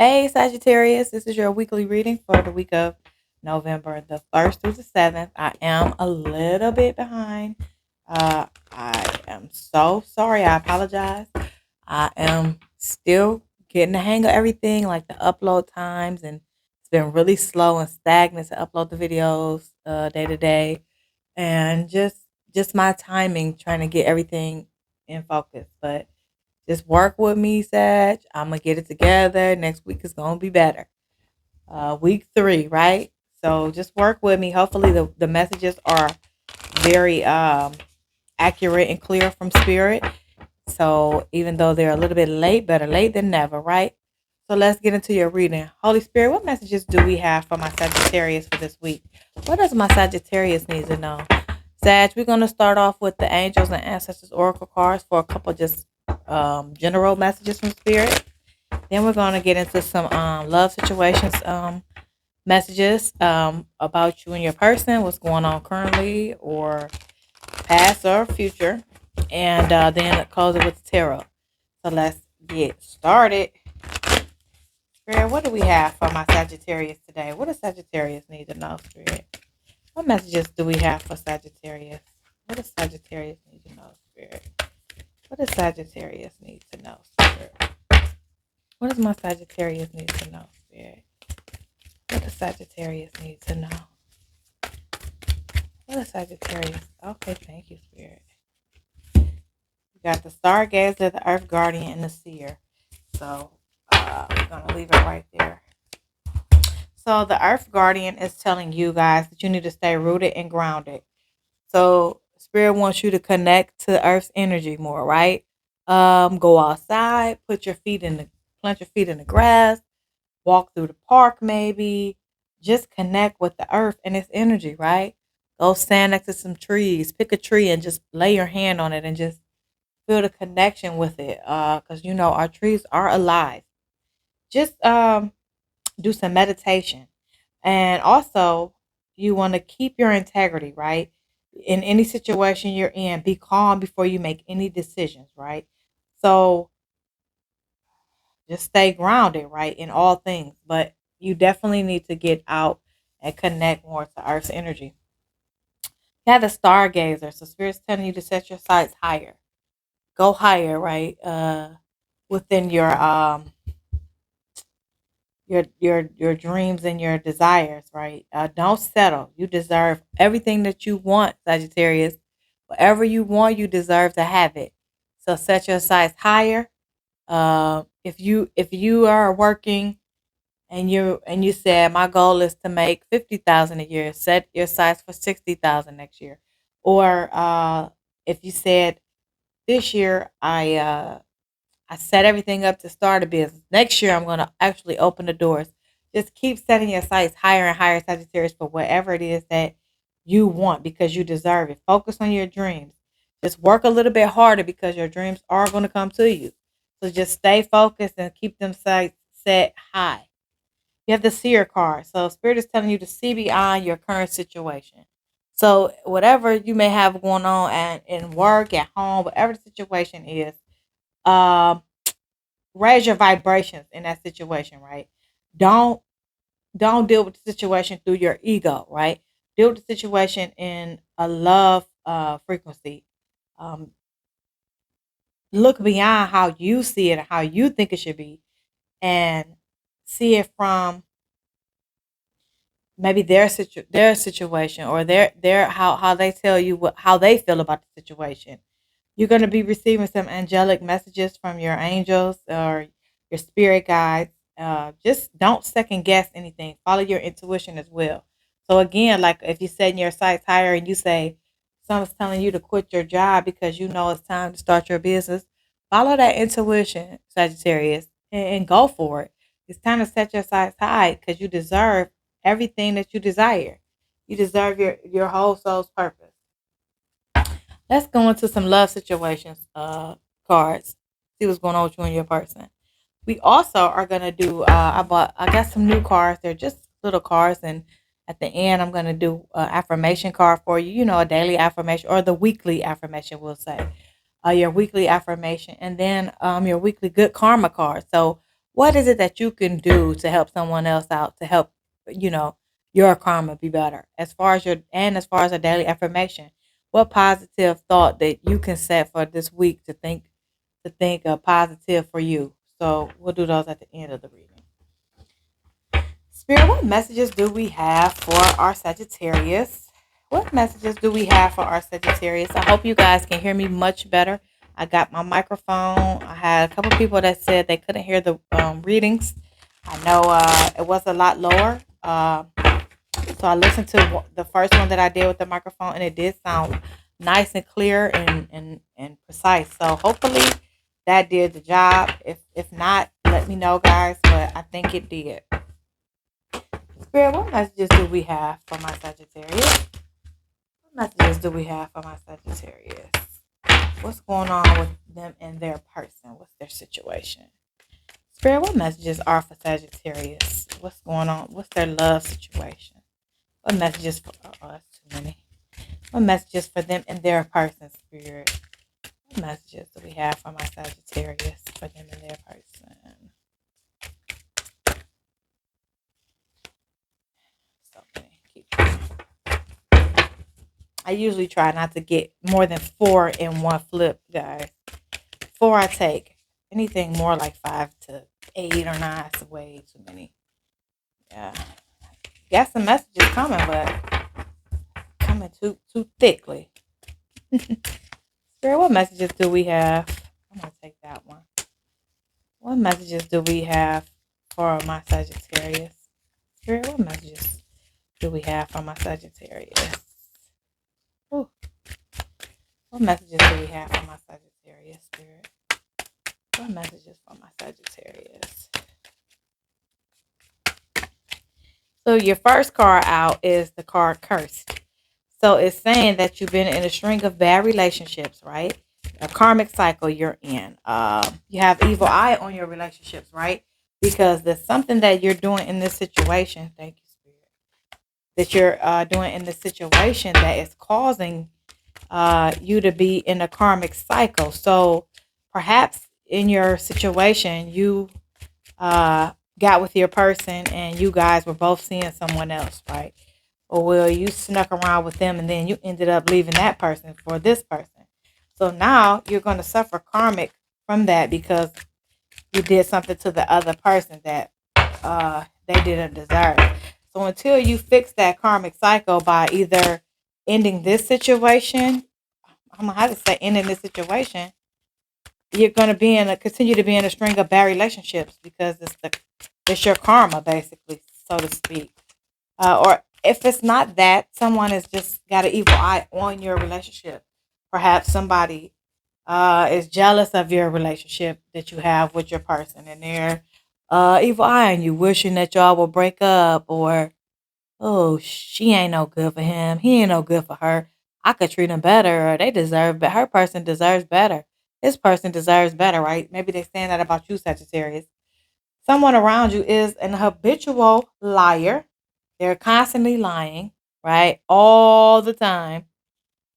Hey Sagittarius, this is your weekly reading for the week of November the 1st through the 7th. I am a little bit behind. I am so sorry. I apologize. I am still getting the hang of everything, like the upload times, and it's been really slow and stagnant to upload the videos day to day, and just my timing trying to get everything in focus. But just work with me, Sag. I'm gonna get it together. Next week is gonna be better. Week 3, right? So just work with me. Hopefully the messages are very accurate and clear from spirit. So even though they're a little bit late, better late than never, right? So let's get into your reading. Holy Spirit, what messages do we have for my Sagittarius for this week? What does my Sagittarius need to know? Sag, we're going to start off with the Angels and Ancestors Oracle cards for a couple just general messages from Spirit. Then we're going to get into some love situations messages about you and your person, what's going on currently or past or future. And then close it with the tarot. So let's get started. Spirit, what do we have for my Sagittarius today? What does Sagittarius need to know, Spirit? What messages do we have for Sagittarius? What does Sagittarius need to know, Spirit? What does Sagittarius need to know, Spirit? What does my Sagittarius need to know, Spirit? What does Sagittarius need to know? What does Sagittarius? Okay, thank you, Spirit. We got the Stargazer, the Earth Guardian, and the Seer. So we're going to leave it right there. So the Earth Guardian is telling you guys that you need to stay rooted and grounded. So Spirit wants you to connect to Earth's energy more, right? Go outside, plant your feet in the grass, walk through the park, maybe. Just connect with the Earth and its energy, right? Go stand next to some trees, pick a tree, and just lay your hand on it and just feel the connection with it. Because you know our trees are alive. Just do some meditation. And also, you want to keep your integrity, right? In any situation you're in, be calm before you make any decisions, right? So just stay grounded, right, in all things. But you definitely need to get out and connect more to Earth's energy. You have the stargazer, so spirit's telling you to set your sights higher. Go higher, right? Within your dreams and your desires, right? Don't settle. You deserve everything that you want, Sagittarius. Whatever you want, you deserve to have it. So set your sights higher. If you are working and you said my goal is to make 50,000 a year, set your sights for 60,000 next year. Or if you said this year I set everything up to start a business. Next year, I'm going to actually open the doors. Just keep setting your sights higher and higher, Sagittarius, for whatever it is that you want because you deserve it. Focus on your dreams. Just work a little bit harder because your dreams are going to come to you. So just stay focused and keep them sights set high. You have the seer card. So spirit is telling you to see beyond your current situation. So whatever you may have going on and in work, at home, whatever the situation is, um, raise your vibrations in that situation, right? Don't don't deal with the situation through your ego, right? Deal with the situation in a love frequency. Um, look beyond how you see it and how you think it should be, and see it from maybe their situation or their how they tell you how they feel about the situation. You're going to be receiving some angelic messages from your angels or your spirit guides. Just don't second guess anything. Follow your intuition as well. So again, like if you set your sights higher and you say someone's telling you to quit your job because you know it's time to start your business, follow that intuition, Sagittarius, and go for it. It's time to set your sights high because you deserve everything that you desire. You deserve your whole soul's purpose. Let's go into some love situations cards. See what's going on with you and your person. We also are gonna do. I got some new cards. They're just little cards, and at the end, I'm gonna do an affirmation card for you. You know, a daily affirmation or the weekly affirmation. We'll say your weekly affirmation, and then your weekly good karma card. So What is it that you can do to help someone else out, to help, you know, your karma be better? As far as a daily affirmation, what positive thought that you can set for this week to think a positive for you. So we'll do those at the end of the reading. Spirit, what messages do we have for our Sagittarius? What messages do we have for our Sagittarius? I hope you guys can hear me much better. I got my microphone. I had a couple people that said they couldn't hear the readings. I know it was a lot lower. So I listened to the first one that I did with the microphone, and it did sound nice and clear and precise. So hopefully that did the job. If not, let me know, guys. But I think it did. Spirit, what messages do we have for my Sagittarius? What messages do we have for my Sagittarius? What's going on with them and their person? What's their situation? Spirit, what messages are for Sagittarius? What's going on? What's their love situation? What messages for that's too many? What messages for them and their person, Spirit? What messages do we have for my Sagittarius for them and their person? So many. Keep going. I usually try not to get more than 4 in one flip, guys. 4 I take. Anything more like 5 to 8 or 9 is way too many. Yeah. Got some messages coming, but coming too thickly. Spirit, what messages do we have? I'm gonna take that one. What messages do we have for my Sagittarius? Spirit, what messages do we have for my Sagittarius? Ooh. What messages do we have for my Sagittarius, Spirit? What messages for my Sagittarius? So your first card out is the card Cursed. So it's saying that you've been in a string of bad relationships, right? A karmic cycle you're in. You have evil eye on your relationships, right? Because there's something that you're doing in this situation. Thank you, Spirit. That you're doing in this situation that is causing you to be in a karmic cycle. So perhaps in your situation, you got with your person and you guys were both seeing someone else, right? Or well, you snuck around with them and then you ended up leaving that person for this person. So now you're going to suffer karmic from that because you did something to the other person that they didn't deserve. So until you fix that karmic cycle by either ending this situation, I'm gonna have to say ending this situation, you're gonna be in a continue to be in a string of bad relationships because it's your karma basically, so to speak. Or if it's not that, someone has just got an evil eye on your relationship. Perhaps somebody is jealous of your relationship that you have with your person, and they're evil eye on you, wishing that y'all will break up, or oh, she ain't no good for him, he ain't no good for her. I could treat him better, or they deserve, but her person deserves better. His person deserves better, right? Maybe they're saying that about you, Sagittarius. Someone around you is an habitual liar. They're constantly lying, right? All the time.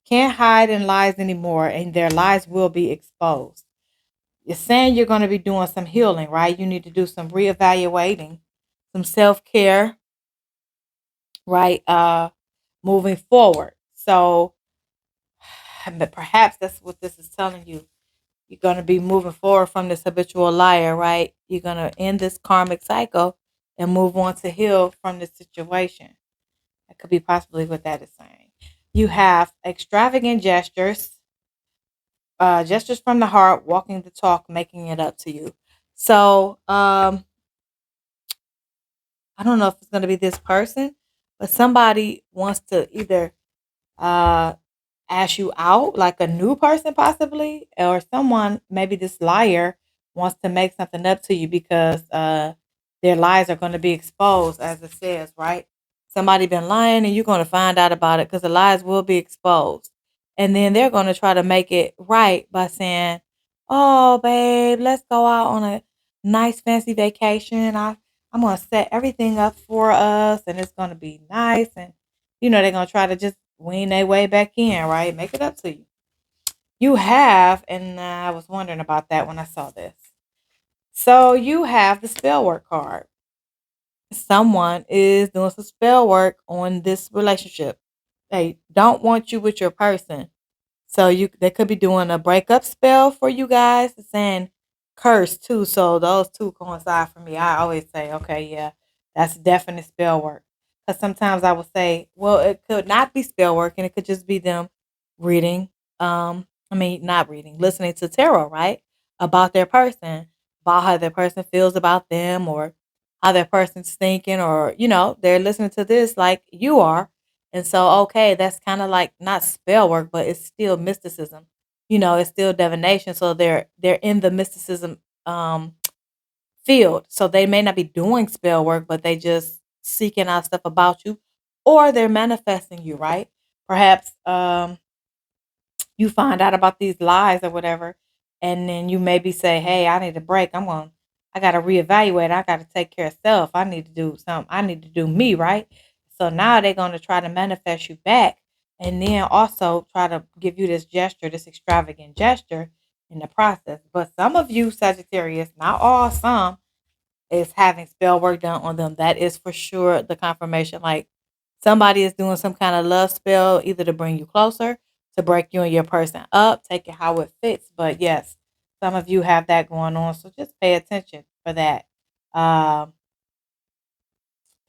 Can't hide in lies anymore, and their lies will be exposed. You're saying you're going to be doing some healing, right? You need to do some reevaluating, some self care, right? Moving forward. So, but perhaps that's what this is telling you. You're going to be moving forward from this habitual liar, right? You're going to end this karmic cycle and move on to heal from this situation. That could be possibly what that is saying. You have extravagant gestures, gestures from the heart, walking the talk, making it up to you. So, I don't know if it's going to be this person, but somebody wants to either uh, ask you out, like a new person possibly, or someone, maybe this liar wants to make something up to you because their lies are going to be exposed, as it says, right? Somebody been lying and you're going to find out about it because the lies will be exposed. And then they're going to try to make it right by saying, oh, babe, let's go out on a nice fancy vacation. I'm going to set everything up for us and it's going to be nice. And, they're going to try to just wean their way back in, right? Make it up to you. You have, and I was wondering about that when I saw this. So you have the spell work card. Someone is doing some spell work on this relationship. They don't want you with your person. So you they could be doing a breakup spell for you guys. It's saying curse too. So those two coincide for me. I always say, okay, yeah, that's definite spell work. Because sometimes I would say, well, it could not be spell work, and it could just be them reading. Not reading, listening to tarot, right? About their person, about how their person feels about them, or how their person's thinking, or they're listening to this like you are, and so, okay, that's kind of like not spell work, but it's still mysticism. It's still divination. So they're in the mysticism field. So they may not be doing spell work, but they just seeking out stuff about you, or they're manifesting you, right? Perhaps you find out about these lies or whatever, and then you maybe say, "Hey, I need a break. I got to reevaluate. I got to take care of self. I need to do something. I need to do me, right?" So now they're going to try to manifest you back, and then also try to give you this gesture, this extravagant gesture in the process. But some of you, Sagittarius, not all, some is having spell work done on them. That is for sure the confirmation. Like somebody is doing some kind of love spell, either to bring you closer, to break you and your person up, take it how it fits. But yes, some of you have that going on. So just pay attention for that. Um,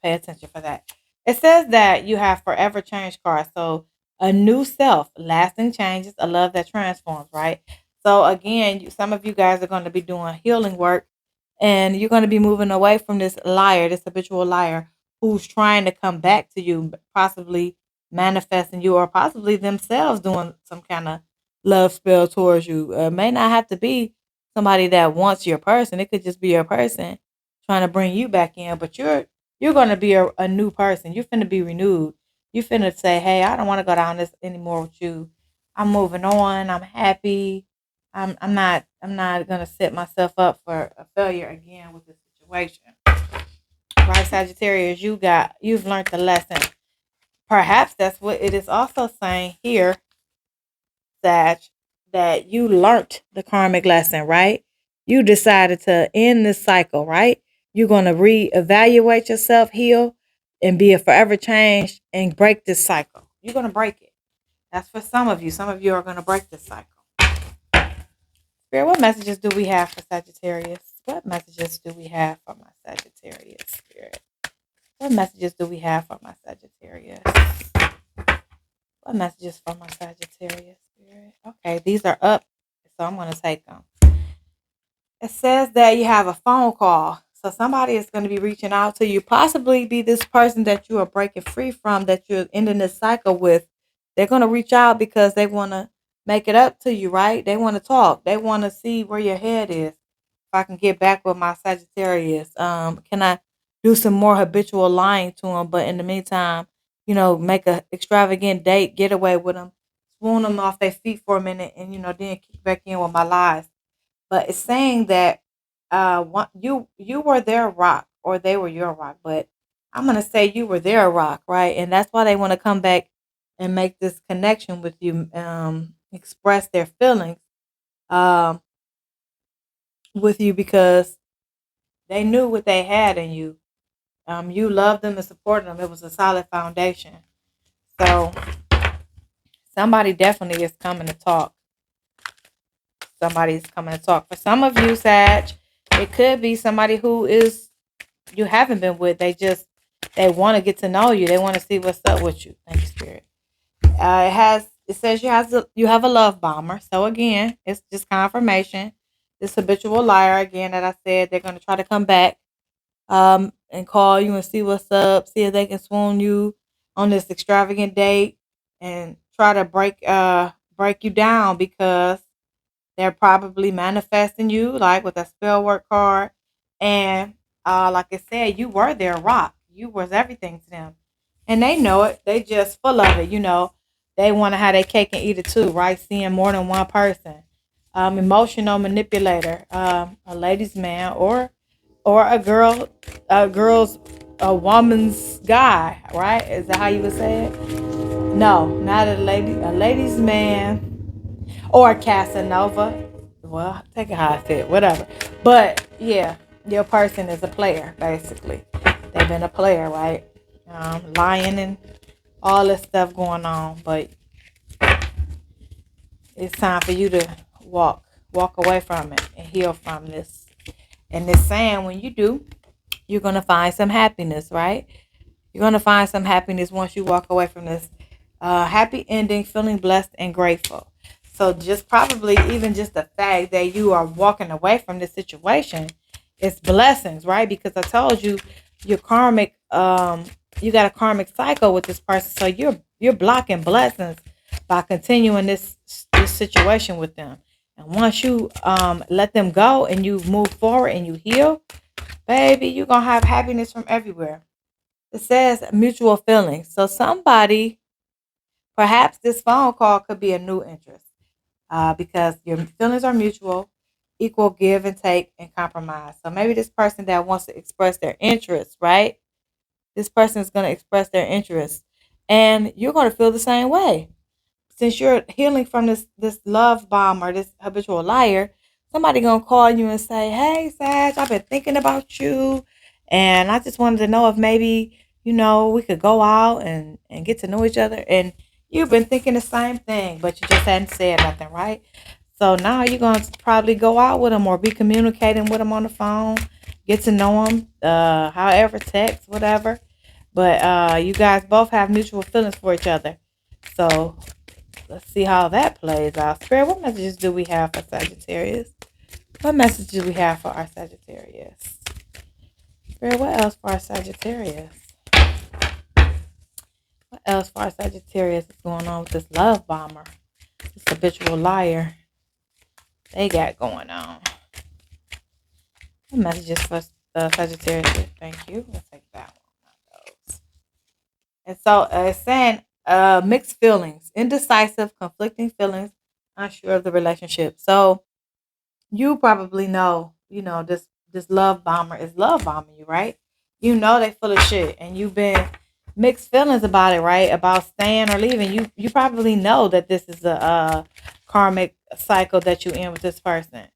Pay attention for that. It says that you have forever change cards. So a new self, lasting changes, a love that transforms, right? So again, some of you guys are going to be doing healing work, and you're going to be moving away from this liar, this habitual liar who's trying to come back to you, possibly manifesting you, or possibly themselves doing some kind of love spell towards you. May not have to be somebody that wants your person. It could just be your person trying to bring you back in, but you're gonna be a new person. You're finna be renewed. You finna say, "Hey, I don't want to go down this anymore with you. I'm moving on. I'm happy. I'm not gonna set myself up for a failure again with this situation." Right, Sagittarius, you've learned the lesson. Perhaps that's what it is also saying here, Sag, that you learned the karmic lesson, right? You decided to end this cycle, right? You're going to reevaluate yourself, heal, and be a forever change and break this cycle. You're going to break it. That's for some of you. Some of you are going to break this cycle. Spirit, what messages do we have for Sagittarius? What messages do we have for my Sagittarius, Spirit? What messages do we have for my Sagittarius? What messages for my Sagittarius, Spirit? Okay, these are up, so I'm going to take them. It says that you have a phone call. So somebody is going to be reaching out to you, possibly be this person that you are breaking free from, that you're ending this cycle with. They're going to reach out because they want to make it up to you, right? They want to talk. They want to see where your head is. If I can get back with my Sagittarius, can I do some more habitual lying to them? But in the meantime, make a extravagant date, get away with them, swoon them off their feet for a minute, and then kick back in with my lies. But it's saying that you were their rock, or they were your rock. But I'm gonna say you were their rock, right? And that's why they want to come back and make this connection with you, express their feelings um, with you, because they knew what they had in you. You loved them and supported them. It was a solid foundation. So somebody definitely is coming to talk. Somebody's coming to talk. For some of you, Sag, it could be somebody who is you haven't been with. They want to get to know you. They want to see what's up with you. Thank you, Spirit. It says you have a love bomber. So again, it's just confirmation. This habitual liar again that I said, they're gonna try to come back and call you and see what's up, see if they can swoon you on this extravagant date and try to break you down, because they're probably manifesting you, like with a spell work card. And like I said, you were their rock. You was everything to them. And they know it. They just full of it. They want to have their cake and eat it too, right? Seeing more than one person. Emotional manipulator, a ladies' man, or a woman's guy, right? Is that how you would say it? No, not a ladies' man, or Casanova. Well, take it how I fit, whatever. But Yeah, your person is a player, basically. They've been a player, right? Lying and all this stuff going on, but it's time for you to walk away from it and heal from this. And it's saying when you do, you're gonna find some happiness, right? You're gonna find some happiness once you walk away from this happy ending, feeling blessed and grateful. So just probably even just the fact that you are walking away from this situation, it's blessings, right? Because I told you your karmic you got a karmic cycle with this person. So you're blocking blessings by continuing this situation with them. And once you let them go and you move forward and you heal, baby, you're gonna have happiness from everywhere. It says mutual feelings. So somebody, perhaps this phone call could be a new interest because your feelings are mutual, equal give and take and compromise. So maybe this person that wants to express their interest, right? This person is going to express their interest, and you're going to feel the same way since you're healing from this love bomb or this habitual liar. Somebody gonna call you and say, "Hey, Sag, I've been thinking about you, and I just wanted to know if maybe we could go out and get to know each other." And you've been thinking the same thing, but you just hadn't said nothing, right? So now you're gonna probably go out with them or be communicating with them on the phone, get to know them, however, text, whatever. But you guys both have mutual feelings for each other. So let's see how that plays out. Spirit, what messages do we have for Sagittarius? What messages do we have for our Sagittarius? Spirit, what else for our Sagittarius? What else for our Sagittarius is going on with this love bomber? This habitual liar they got going on. What messages for Sagittarius? Thank you. Let's take that one. And so it's saying mixed feelings, indecisive, conflicting feelings, unsure of the relationship. So you probably know, this love bomber is love bombing you, right? You know they full of shit, and you've been mixed feelings about it, right? About staying or leaving. You probably know that this is a karmic cycle that you in with this person,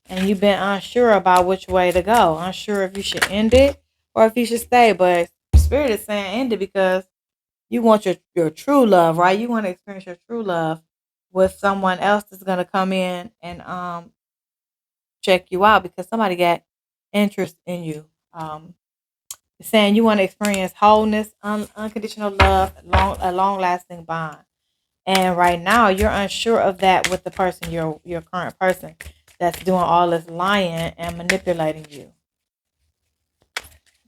and you've been unsure about which way to go, unsure if you should end it or if you should stay. But spirit is saying end it because you want your true love, right? You want to experience your true love with someone else that's gonna come in and check you out because somebody got interest in you. It's saying you want to experience wholeness, unconditional love, a long lasting bond. And right now, you're unsure of that with the person, your current person, that's doing all this lying and manipulating you.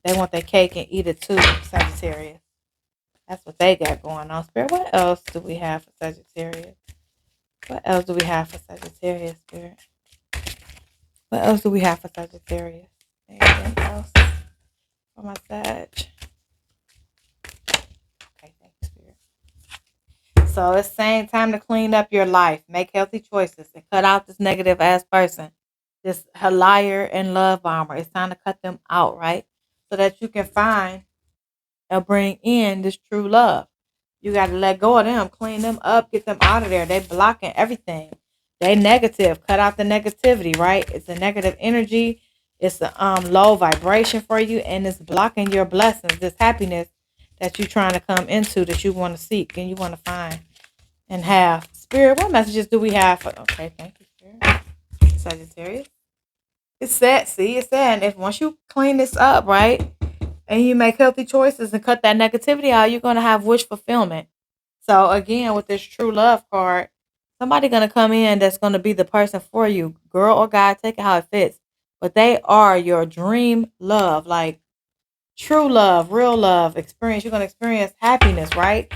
They want their cake and eat it too, Sagittarius. That's what they got going on. Spirit, what else do we have for Sagittarius? What else do we have for Sagittarius, Spirit? What else do we have for Sagittarius? Anything else for my Sag? Okay, thank you, Spirit. So it's saying time to clean up your life, make healthy choices, and cut out this negative ass person, this liar and love bomber. It's time to cut them out, right? So that you can find and bring in this true love. You got to let go of them, clean them up, get them out of there. They blocking everything. They negative. Cut out the negativity, right? It's a negative energy. It's a low vibration for you, and it's blocking your blessings, this happiness that you're trying to come into, that you want to seek and you want to find and have. Spirit, what messages do we have for? Okay, thank you, Spirit. Sagittarius. It's sad. See, it's sad. If once you clean this up, right, and you make healthy choices and cut that negativity out, you're gonna have wish fulfillment. So again, with this true love card, somebody gonna come in that's gonna be the person for you, girl or guy, take it how it fits. But they are your dream love, like true love, real love experience. You're gonna experience happiness, right?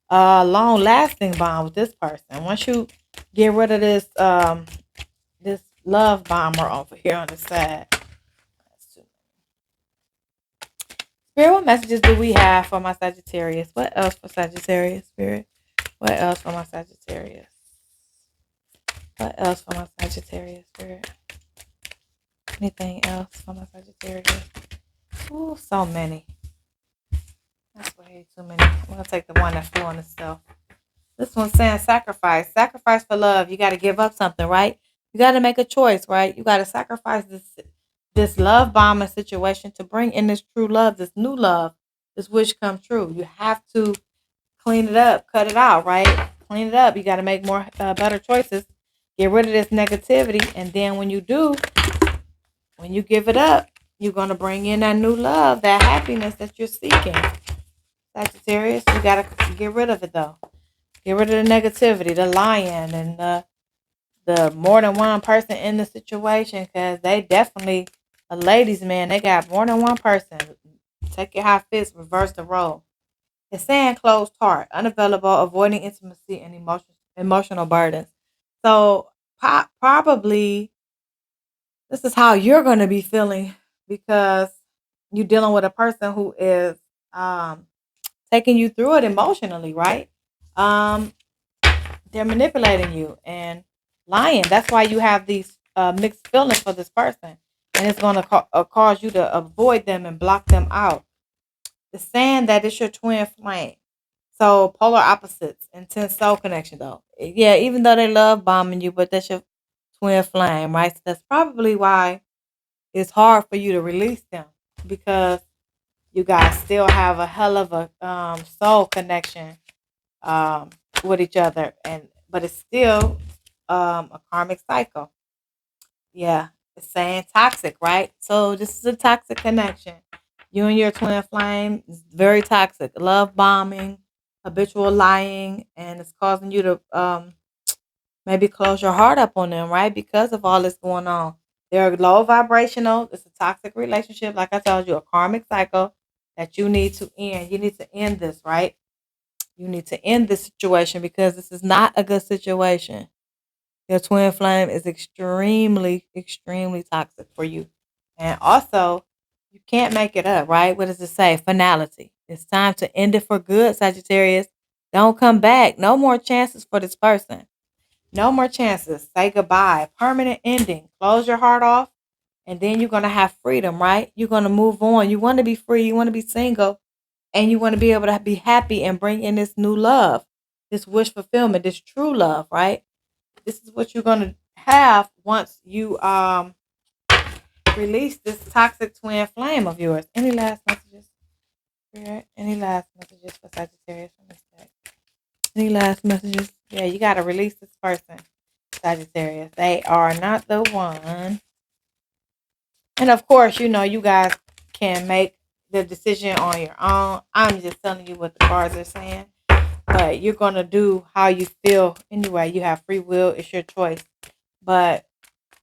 Long lasting bond with this person. Once you get rid of this love bomber over here on the side. Spirit, what messages do we have for my Sagittarius? What else for Sagittarius, Spirit? What else for my Sagittarius? What else for my Sagittarius, Spirit? Anything else for my Sagittarius? Ooh, so many. That's way too many. I'm going to take the one that flew on itself. This one's saying sacrifice. Sacrifice for love. You got to give up something, right? You got to make a choice, right? You got to sacrifice this love bombing situation to bring in this true love, this new love, this wish come true. You have to clean it up, cut it out, right? Clean it up. You got to make more better choices. Get rid of this negativity, and then when you do, when you give it up, you're gonna bring in that new love, that happiness that you're seeking. Sagittarius, you gotta get rid of it though. Get rid of the negativity, the lying, and the more than one person in the situation, because they definitely a ladies man. They got more than one person. Take it how it fits. Reverse the role. It's saying closed heart, unavailable, avoiding intimacy and emotional burdens. So probably this is how you're going to be feeling because you're dealing with a person who is um, taking you through it emotionally, right? Um, they're manipulating you and lying. That's why you have these mixed feelings for this person, and it's going to cause you to avoid them and block them out. It's saying that it's your twin flame. So polar opposites, intense soul connection though. Yeah, even though they love bombing you, but that's your twin flame, right? So that's probably why it's hard for you to release them because you guys still have a hell of a soul connection um, with each other, and but it's still a karmic cycle. Yeah, it's saying toxic, right? So this is a toxic connection. You and your twin flame is very toxic. Love bombing, habitual lying, and it's causing you to maybe close your heart up on them, right? Because of all this going on. They're low vibrational. It's a toxic relationship. Like I told you, a karmic cycle that you need to end. You need to end this, right? You need to end this situation because this is not a good situation. Your twin flame is extremely, extremely toxic for you. And also, you can't make it up, right? What does it say? Finality. It's time to end it for good, Sagittarius. Don't come back. No more chances for this person. No more chances. Say goodbye. Permanent ending. Close your heart off. And then you're going to have freedom, right? You're going to move on. You want to be free. You want to be single. And you want to be able to be happy and bring in this new love, this wish fulfillment, this true love, right? This is what you're going to have once you release this toxic twin flame of yours. Any last messages? Spirit? Any last messages for Sagittarius from this deck? Any last messages? Yeah, you got to release this person, Sagittarius. They are not the one. And of course, you know, you guys can make the decision on your own. I'm just telling you what the cards are saying. But you're going to do how you feel anyway. You have free will. It's your choice. But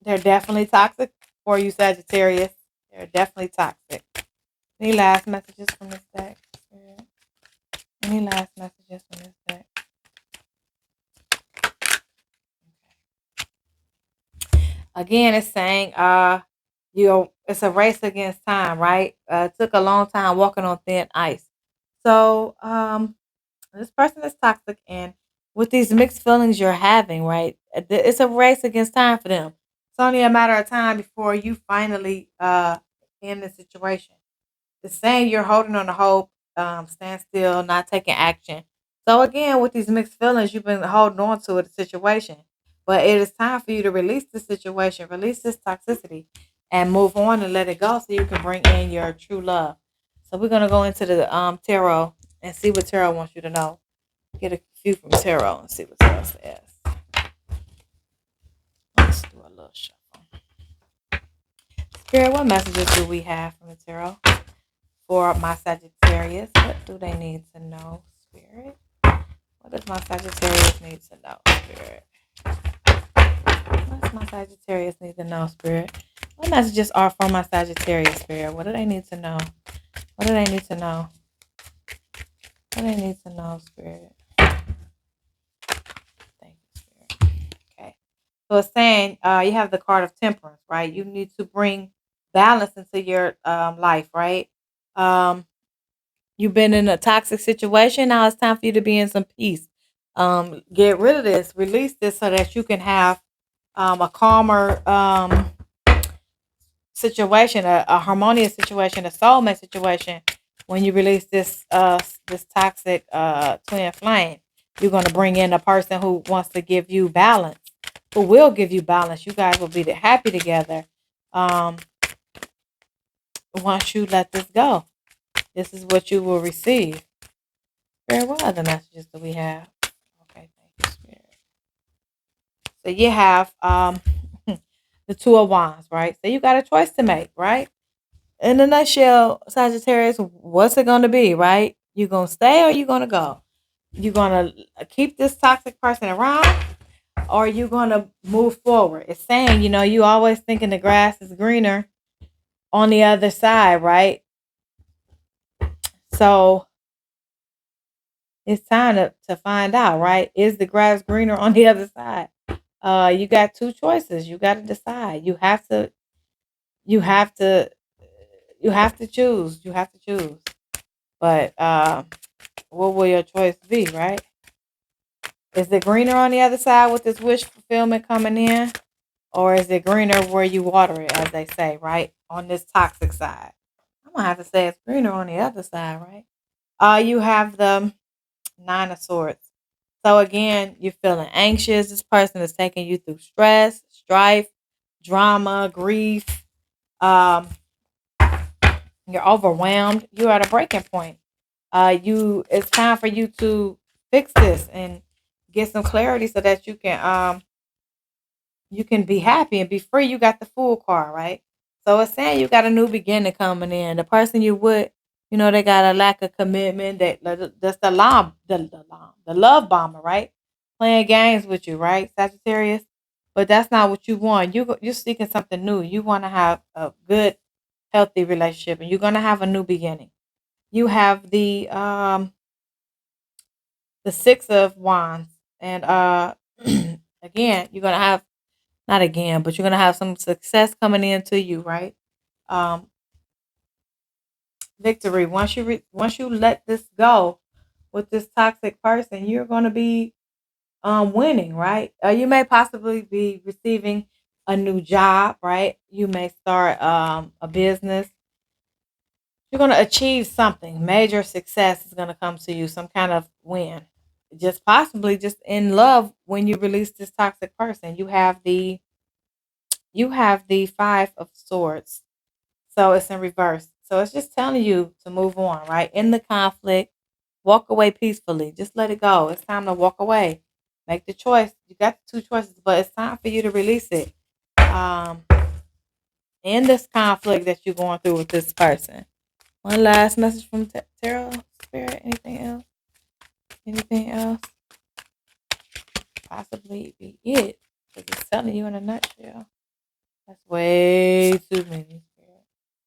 they're definitely toxic for you, Sagittarius. They're definitely toxic. Any last messages from this deck? Any last messages from this deck? Again, it's saying it's a race against time, right? It took a long time walking on thin ice. So this person is toxic, and with these mixed feelings you're having, right? It's a race against time for them. It's only a matter of time before you finally end the situation. The saying you're holding on to hope, stand still, not taking action. So again, with these mixed feelings, you've been holding on to the situation. But it is time for you to release the situation, release this toxicity, and move on and let it go so you can bring in your true love. So we're gonna go into the tarot and see what tarot wants you to know. Get a few from tarot and see what tarot says. Let's do a little shuffle. Spirit, what messages do we have from the tarot for my Sagittarius? What do they need to know, Spirit? What does my Sagittarius need to know, Spirit? What does my Sagittarius need to know, Spirit? What messages are for my Sagittarius, Spirit? What do they need to know? What do they need to know? What do they need to know, Spirit? Thank you, Spirit. Okay. So it's saying you have the card of temperance, right? You need to bring balance into your life, right? Um, you've been in a toxic situation. Now it's time for you to be in some peace. Get rid of this, release this so that you can have a calmer situation, a harmonious situation, a soulmate situation. When you release this toxic twin flame, you're going to bring in a person who wants to give you balance, who will give you balance. You guys will be happy together. Um, once you let this go. This is what you will receive. Very well, the messages that we have. Okay, thank you, Spirit. So you have the Two of Wands, right? So you got a choice to make, right? In a nutshell, Sagittarius, what's it gonna be, right? You gonna stay or you gonna go? You gonna keep this toxic person around, or you gonna move forward? It's saying, you always thinking the grass is greener on the other side, right? So it's time to find out, right? Is the grass greener on the other side? You got two choices. You got to decide. You have to, you have to choose. You have to choose. But what will your choice be, right? Is it greener on the other side with this wish fulfillment coming in? Or is it greener where you water it, as they say, right? On this toxic side. I'm going to have to say it's greener on the other side, right? You have the Nine of Swords. So again, you're feeling anxious. This person is taking you through stress, strife, drama, grief. Um, you're overwhelmed. You're at a breaking point. It's time for you to fix this and get some clarity so that you can be happy and be free. You got the Fool card, right? So it's saying you got a new beginning coming in. The person you with, they got a lack of commitment. That's the love bomber, right? Playing games with you, right, Sagittarius? But that's not what you want. You're seeking something new. You want to have a good, healthy relationship, and you're gonna have a new beginning. You have the Six of Wands, and again, you're gonna have not again, but you're gonna have some success coming into you, right? Um, Victory. Once you let this go with this toxic person, you're gonna be winning, right? You may possibly be receiving a new job, right? You may start a business. You're gonna achieve something. Major success is gonna come to you, some kind of win. Just possibly just in love when you release this toxic person. You have the Five of Swords. So it's in reverse. So it's just telling you to move on, right? In the conflict, walk away peacefully. Just let it go. It's time to walk away. Make the choice. You got the two choices, but it's time for you to release it. Um, in this conflict that you're going through with this person. One last message from Tarot Spirit. Anything else? Anything else? Possibly be it. Because it's telling you in a nutshell. That's way too many.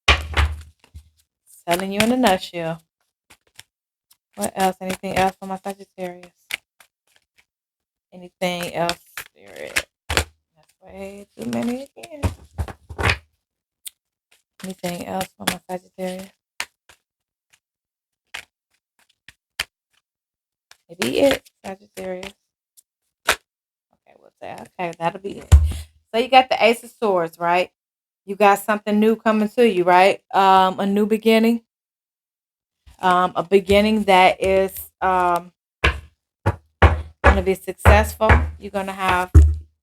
It's telling you in a nutshell. What else? Anything else for my Sagittarius? Anything else, Spirit? That's way too many again. Anything else for my Sagittarius? Maybe it, Sagittarius. Okay, we'll say, okay, that'll be it. So you got the Ace of Swords, right? You got something new coming to you, right? A new beginning. A beginning that is going to be successful. You're going to have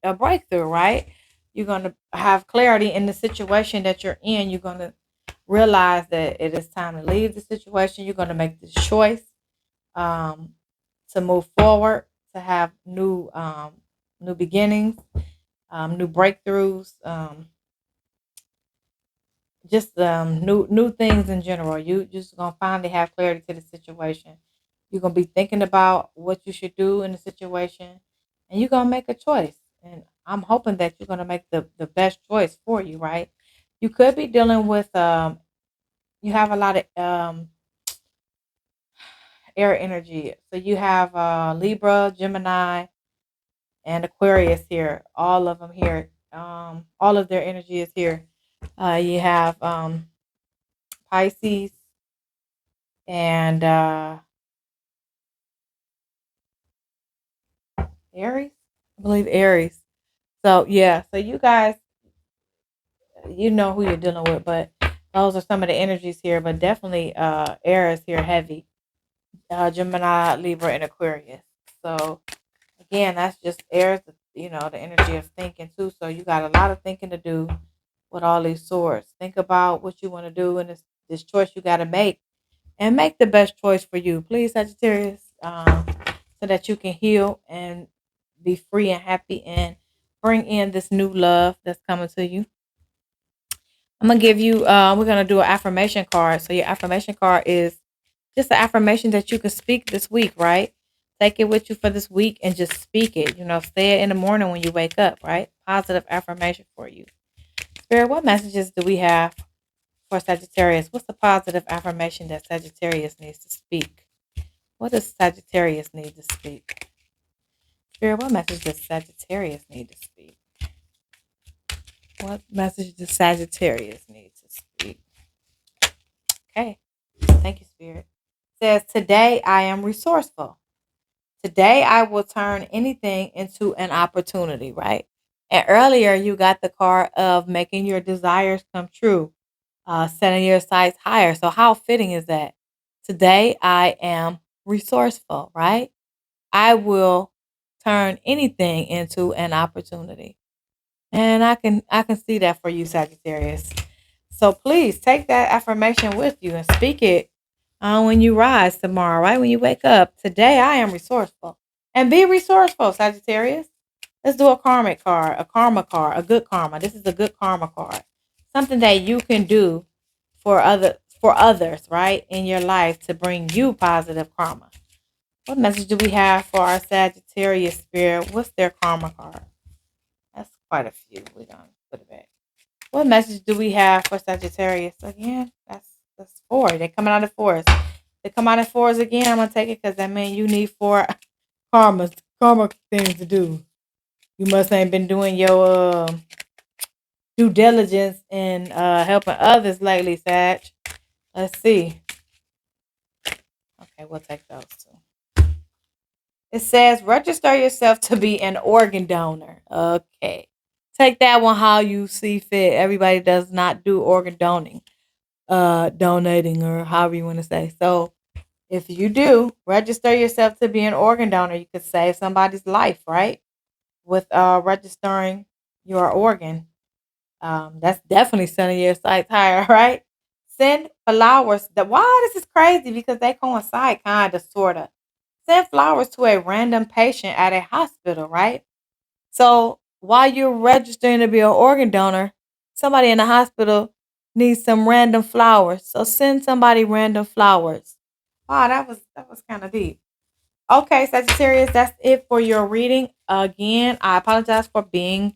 a breakthrough, right? You're going to have clarity in the situation that you're in. You're going to realize that it is time to leave the situation. You're going to make this choice um, to move forward, to have new beginnings, new breakthroughs, just new things in general. You just gonna finally have clarity to the situation. You're gonna be thinking about what you should do in the situation, and you're gonna make a choice. And I'm hoping that you're gonna make the best choice for you, right? You could be dealing with you have a lot of air energy. So you have Libra, Gemini, and Aquarius here. All of them here. All of their energy is here. You have Pisces and Aries. I believe Aries. So yeah, so you guys, you know who you're dealing with, but those are some of the energies here. But definitely, Aries here heavy. Gemini, Libra, and Aquarius. So again, that's just Aries. The energy of thinking too. So you got a lot of thinking to do. with all these swords. Think about what you want to do and this choice you got to make, and make the best choice for you, please, Sagittarius, so that you can heal and be free and happy and bring in this new love that's coming to you. I'm gonna give you. We're gonna do an affirmation card. So your affirmation card is just an affirmation that you can speak this week, right? Take it with you for this week and just speak it. Say it in the morning when you wake up, right? Positive affirmation for you. Spirit, what messages do we have for Sagittarius? What's the positive affirmation that Sagittarius needs to speak? What does Sagittarius need to speak? Spirit, what message does Sagittarius need to speak? What message does Sagittarius need to speak? Okay. Thank you, Spirit. It says, today I am resourceful. Today I will turn anything into an opportunity, right? And earlier you got the card of making your desires come true, setting your sights higher. So how fitting is that? Today I am resourceful, right? I will turn anything into an opportunity. And I can see that for you, Sagittarius. So please take that affirmation with you and speak it when you rise tomorrow, right? When you wake up. Today I am resourceful. And be resourceful, Sagittarius. Let's do a karmic card, a karma card, a good karma. This is a good karma card. Something that you can do for others, right? In your life to bring you positive karma. What message do we have for our Sagittarius spirit? What's their karma card? That's quite a few. We're gonna put it back. What message do we have for Sagittarius? Again, that's four. They're coming out of fours. They come out of fours again. I'm gonna take it because that means you need four karma things to do. You must ain't been doing your due diligence in helping others lately, Sag. Let's see. Okay, we'll take those two. It says register yourself to be an organ donor. Okay. Take that one how you see fit. Everybody does not do organ donating or however you want to say. So if you do, register yourself to be an organ donor. You could save somebody's life, right? With registering your organ. That's definitely sending your sights higher, right? Send flowers. Why this is crazy because they coincide kind of sorta. Send flowers to a random patient at a hospital, right? So while you're registering to be an organ donor, somebody in the hospital needs some random flowers. So send somebody random flowers. Wow, that was kind of deep. Okay, Sagittarius, that's it for your reading. Again, I apologize for being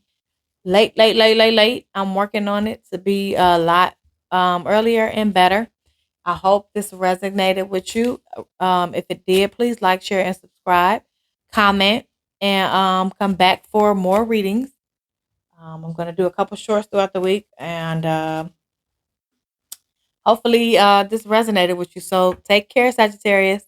late, late, late, late, late. I'm working on it to be a lot earlier and better. I hope this resonated with you. If it did, please like, share, and subscribe. Comment and come back for more readings. I'm going to do a couple shorts throughout the week, and hopefully this resonated with you. So take care, Sagittarius.